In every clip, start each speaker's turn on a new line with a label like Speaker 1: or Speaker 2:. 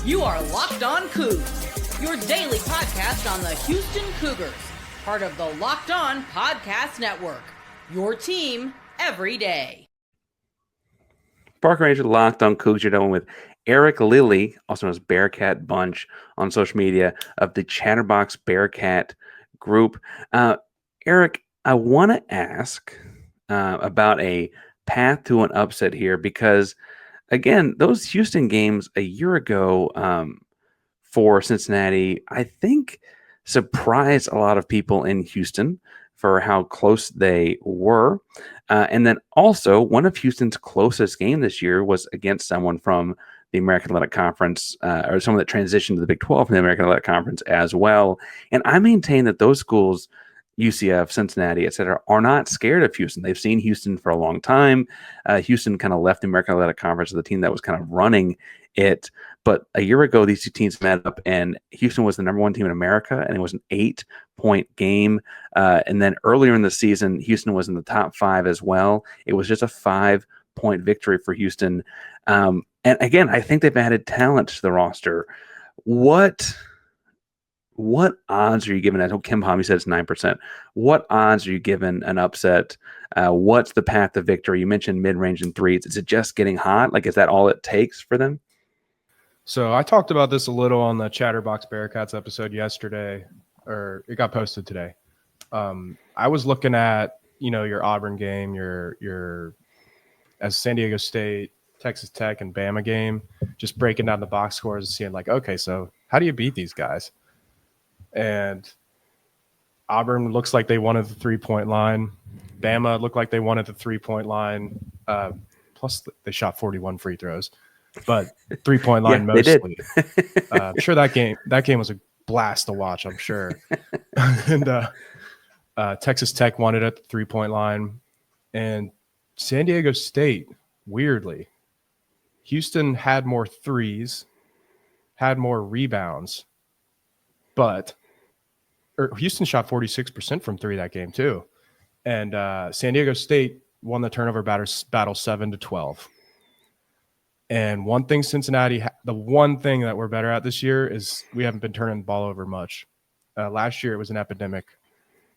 Speaker 1: You are Locked On Coogs, your daily podcast on the Houston Cougars, part of the Locked On Podcast Network, your team every day.
Speaker 2: Parker Ranger Locked On Coogs. You're done with Eric Lilly, also known as Bearcat Bunch on social media, of the Chatterbox Bearcat group. Eric, I want to ask about a path to an upset here because, again, those Houston games a year ago for Cincinnati, I think, surprised a lot of people in Houston for how close they were. And then also, one of Houston's closest game this year was against someone from the American Athletic Conference, or someone that transitioned to the Big 12 from the American Athletic Conference as well. And I maintain that those schools, UCF, Cincinnati, et cetera, are not scared of Houston. They've seen Houston for a long time. Houston kind of left the American Athletic Conference as the team that was kind of running it. But a year ago, these two teams met up, and Houston was the number one team in America, and it was an 8-point game. And then earlier in the season, Houston was in the top 5 as well. It was just a 5-point victory for Houston. And again, I think they've added talent to the roster. What odds are you given? I know Kim Palmy said it's 9%. What odds are you given an upset? What's the path to victory? You mentioned mid-range and threes. Is it just getting hot? Like, is that all it takes for them?
Speaker 3: So I talked about this a little on the Chatterbox Bearcats episode yesterday, or it got posted today. I was looking at, your Auburn game, your as San Diego State, Texas Tech, and Bama game, just breaking down the box scores and seeing like, okay, so how do you beat these guys? And Auburn looks like they won at the 3-point line. Bama looked like they won at the 3-point line. Plus, they shot 41 free throws, but 3-point line mostly. I'm sure that game was a blast to watch. I'm sure. And Texas Tech won it at the 3-point line, and San Diego State, weirdly, Houston had more threes, had more rebounds, but Houston shot 46% from three that game too. And San Diego State won the turnover battle 7-12. And one thing the one thing that we're better at this year is we haven't been turning the ball over much. Last year it was an epidemic.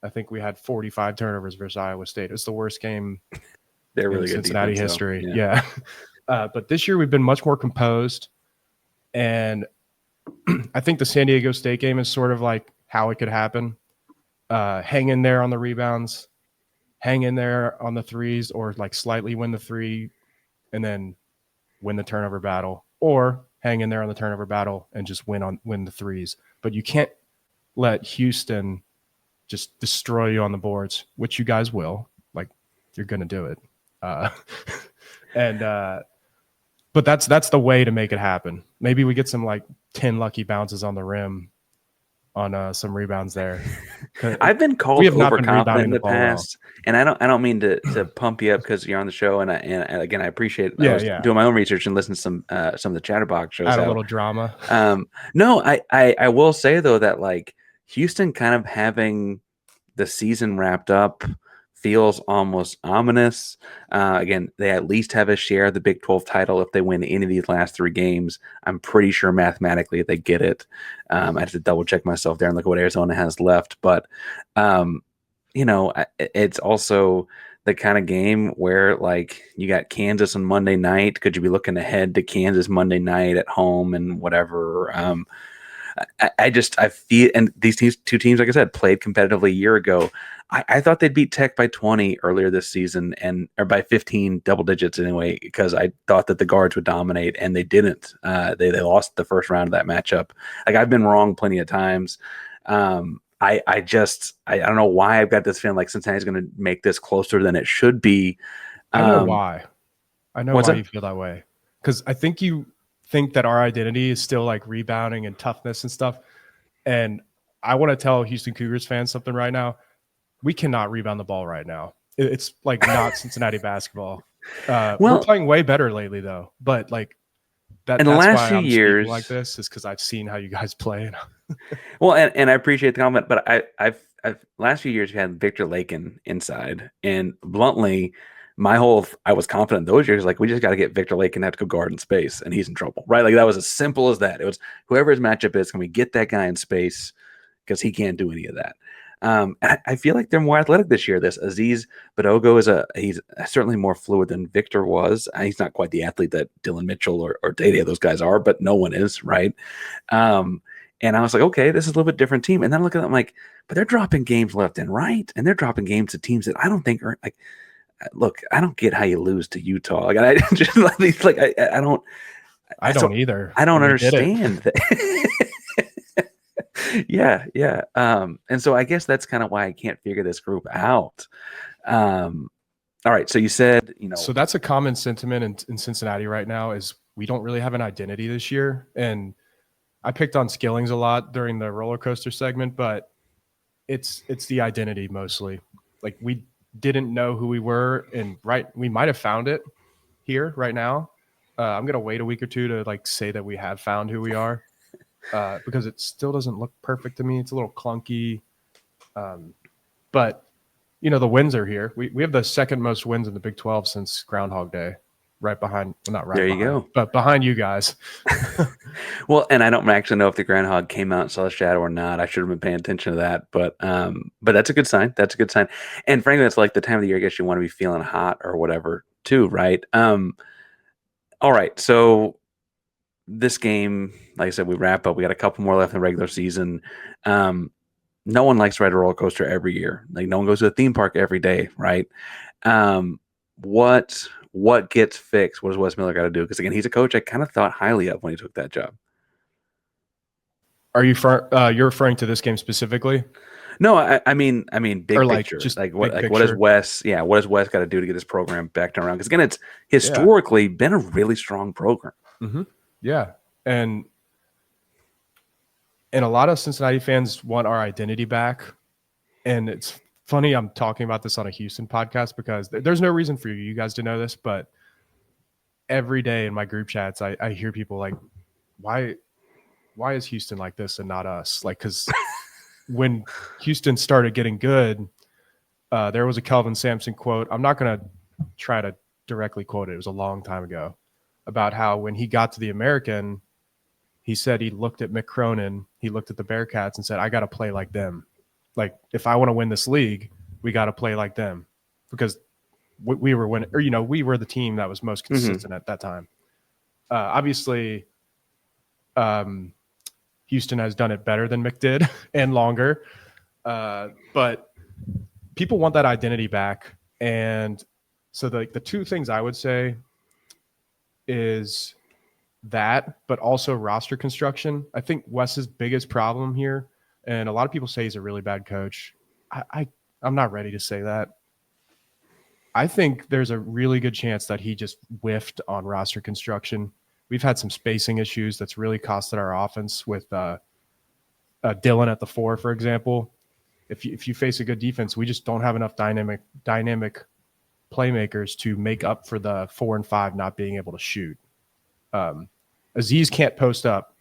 Speaker 3: I think we had 45 turnovers versus Iowa State. It's the worst game
Speaker 2: They're really
Speaker 3: in
Speaker 2: good
Speaker 3: Cincinnati
Speaker 2: defense,
Speaker 3: history.
Speaker 2: so,
Speaker 3: Yeah. But this year we've been much more composed. And I think the San Diego State game is sort of like how it could happen. Hang in there on the rebounds, hang in there on the threes, or like slightly win the three and then win the turnover battle, or hang in there on the turnover battle and just win the threes. But you can't let Houston just destroy you on the boards, which you guys will. Like, you're going to do it. But that's the way to make it happen. Maybe we get some like 10 lucky bounces on the rim on some rebounds there.
Speaker 2: I've been called overconfident in the past, and I don't mean to pump you up because you're on the show, and again I appreciate. I was doing my own research and listening to some of the Chatterbox shows.
Speaker 3: Add a little drama.
Speaker 2: No, I will say though that like Houston kind of having the season wrapped up feels almost ominous. Again, they at least have a share of the Big 12 title if they win any of these last 3 games. I'm pretty sure mathematically they get it. I have to double check myself there and look at what Arizona has left. But, it's also the kind of game where like you got Kansas on Monday night. Could you be looking ahead to Kansas Monday night at home and whatever? I feel, and these two teams, like I said, played competitively a year ago. I thought they'd beat Tech by 20 earlier this season, or by 15, double digits anyway, because I thought that the guards would dominate, and they didn't. They lost the first round of that matchup. Like, I've been wrong plenty of times. I don't know why I've got this feeling like Cincinnati's going to make this closer than it should be.
Speaker 3: I know why. I know why you feel that way. Because I think you think that our identity is still like rebounding and toughness and stuff. And I want to tell Houston Cougars fans something right now. We cannot rebound the ball right now. It's like not Cincinnati basketball. We're playing way better lately though. But like that,
Speaker 2: in the
Speaker 3: that's
Speaker 2: last
Speaker 3: why
Speaker 2: few
Speaker 3: I'm
Speaker 2: years
Speaker 3: like this is because I've seen how you guys play.
Speaker 2: Well, and I appreciate the comment, but I've last few years we had Victor Lakin inside, and bluntly, I was confident those years, like, we just got to get Victor Lake and have to go guard in space, and he's in trouble, right? Like, that was as simple as that. It was whoever his matchup is, can we get that guy in space, because he can't do any of that. I feel like they're more athletic this year. This Aziz Badogo he's certainly more fluid than Victor was. He's not quite the athlete that Dillon Mitchell or Dede, those guys are, but no one is, right? And I was like, okay, this is a little bit different team. And then I look at them like, but they're dropping games left and right, and they're dropping games to teams that I don't think are like. Look, I don't get how you lose to Utah. Like, I just like I don't.
Speaker 3: I don't either.
Speaker 2: I don't understand that. Yeah. And so I guess that's kind of why I can't figure this group out. All right. So you said,
Speaker 3: So that's a common sentiment in Cincinnati right now is we don't really have an identity this year. And I picked on Skillings a lot during the roller coaster segment, but it's the identity mostly. Like, we didn't know who we were, and we might have found it here right now. I'm going to wait a week or two to like say that we have found who we are. Because it still doesn't look perfect to me. It's a little clunky. But, the wins are here. We have the second most wins in the Big 12 since Groundhog Day, right behind – well, not right
Speaker 2: there
Speaker 3: behind,
Speaker 2: you go.
Speaker 3: but behind you guys.
Speaker 2: Well, and I don't actually know if the Groundhog came out and saw the shadow or not. I should have been paying attention to that. But that's a good sign. That's a good sign. And frankly, that's like the time of the year I guess you want to be feeling hot or whatever too, right? All right, so – this game, like I said, we wrap up. We got a couple more left in the regular season. No one likes to ride a roller coaster every year. Like, no one goes to a theme park every day, right? What gets fixed? What does Wes Miller got to do? Because again, he's a coach I kind of thought highly of when he took that job.
Speaker 3: Are you you're referring to this game specifically?
Speaker 2: No, I mean big
Speaker 3: or
Speaker 2: picture.
Speaker 3: Just
Speaker 2: like what
Speaker 3: picture.
Speaker 2: What does Wes? Yeah, what does Wes got to do to get his program back turned around? Because again, it's historically been a really strong program.
Speaker 3: Mm-hmm. Yeah. And a lot of Cincinnati fans want our identity back. And it's funny, I'm talking about this on a Houston podcast because there's no reason for you guys to know this, but every day in my group chats, I hear people like, why is Houston like this and not us? Like, because when Houston started getting good, there was a Kelvin Sampson quote. I'm not going to try to directly quote it. It was a long time ago. About how when he got to the American, he said he looked at Mick Cronin, he looked at the Bearcats and said, I got to play like them. Like, if I want to win this league, we got to play like them. Because we were winning, or, we were the team that was most consistent at that time. Obviously, Houston has done it better than Mick did and longer. But people want that identity back. And so the two things I would say is that, but also roster construction. I think Wes's biggest problem here, and a lot of people say he's a really bad coach. I'm not ready to say that. I think there's a really good chance that he just whiffed on roster construction. We've had some spacing issues that's really costed our offense with Dillon at the 4, for example. If you face a good defense, we just don't have enough dynamic playmakers to make up for the 4 and 5 not being able to shoot. Aziz can't post up.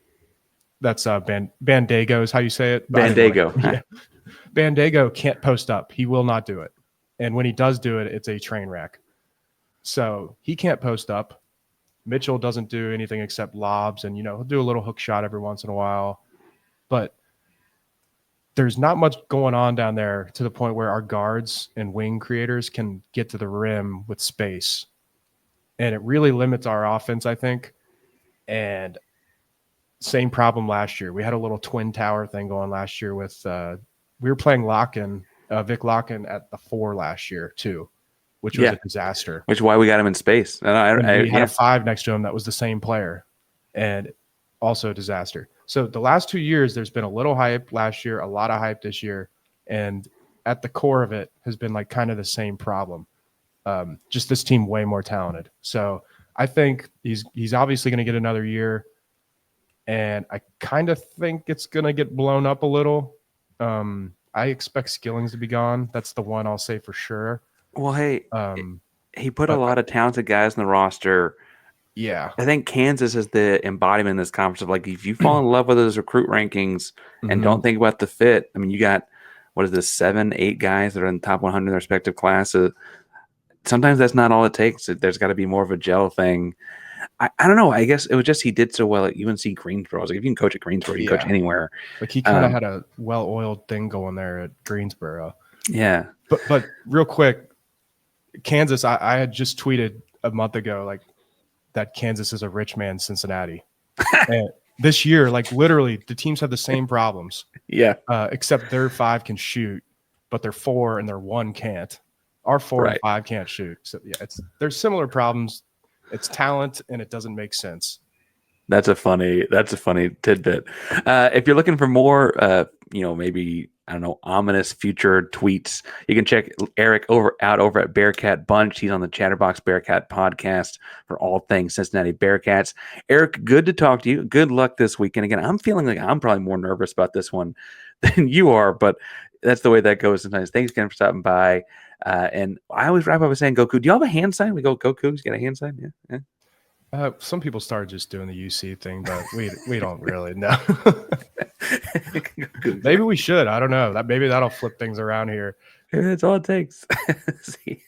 Speaker 3: That's Bandago is how you say it.
Speaker 2: Bandago.
Speaker 3: Yeah. Bandago can't post up. He will not do it. And when he does do it, it's a train wreck. So he can't post up. Mitchell doesn't do anything except lobs, and he'll do a little hook shot every once in a while. But there's not much going on down there to the point where our guards and wing creators can get to the rim with space. And it really limits our offense, I think. And same problem last year. We had a little twin tower thing going last year with we were playing Vic Locken at the 4 last year too, which was a disaster.
Speaker 2: Which is why we got him in space. And
Speaker 3: we had a 5 next to him that was the same player, and also a disaster. So the last 2 years, there's been a little hype last year, a lot of hype this year, and at the core of it has been like kind of the same problem. Just this team way more talented. So I think he's obviously going to get another year, and I kind of think it's going to get blown up a little. I expect Skillings to be gone. That's the one I'll say for sure.
Speaker 2: Well, hey, he put a lot of talented guys in the roster.
Speaker 3: Yeah.
Speaker 2: I think Kansas is the embodiment in this conference of like, if you fall in love with those recruit rankings and don't think about the fit, I mean, you got, 7, 8 guys that are in the top 100 in their respective classes. sometimes that's not all it takes. There's got to be more of a gel thing. I don't know. I guess it was just he did so well at UNC Greensboro. I was like, if you can coach at Greensboro, you can coach anywhere.
Speaker 3: Like he kind of had a well-oiled thing going there at Greensboro.
Speaker 2: Yeah.
Speaker 3: But real quick, Kansas, I had just tweeted a month ago like that Kansas is a rich man's Cincinnati. And this year, like literally, the teams have the same problems.
Speaker 2: Yeah.
Speaker 3: Except their 5 can shoot, but their 4 and their 1 can't. Our 4 and 5 can't shoot. So yeah, there's similar problems. It's talent, and it doesn't make sense.
Speaker 2: That's a funny tidbit. If you're looking for more, maybe I don't know, ominous future tweets, you can check Eric out over at Bearcat Bunch. He's on the Chatterbox Bearcat podcast for all things Cincinnati Bearcats. Eric, good to talk to you. Good luck this weekend. Again, I'm feeling like I'm probably more nervous about this one than you are, but that's the way that goes sometimes. Thanks again for stopping by. And I always wrap up by saying, "Go Cougs." Do you have a hand sign? We go Cougs. Get a hand sign. Yeah.
Speaker 3: Some people started just doing the UC thing, but we don't really know. Maybe we should. I don't know. Maybe that'll flip things around here.
Speaker 2: That's all it takes. See.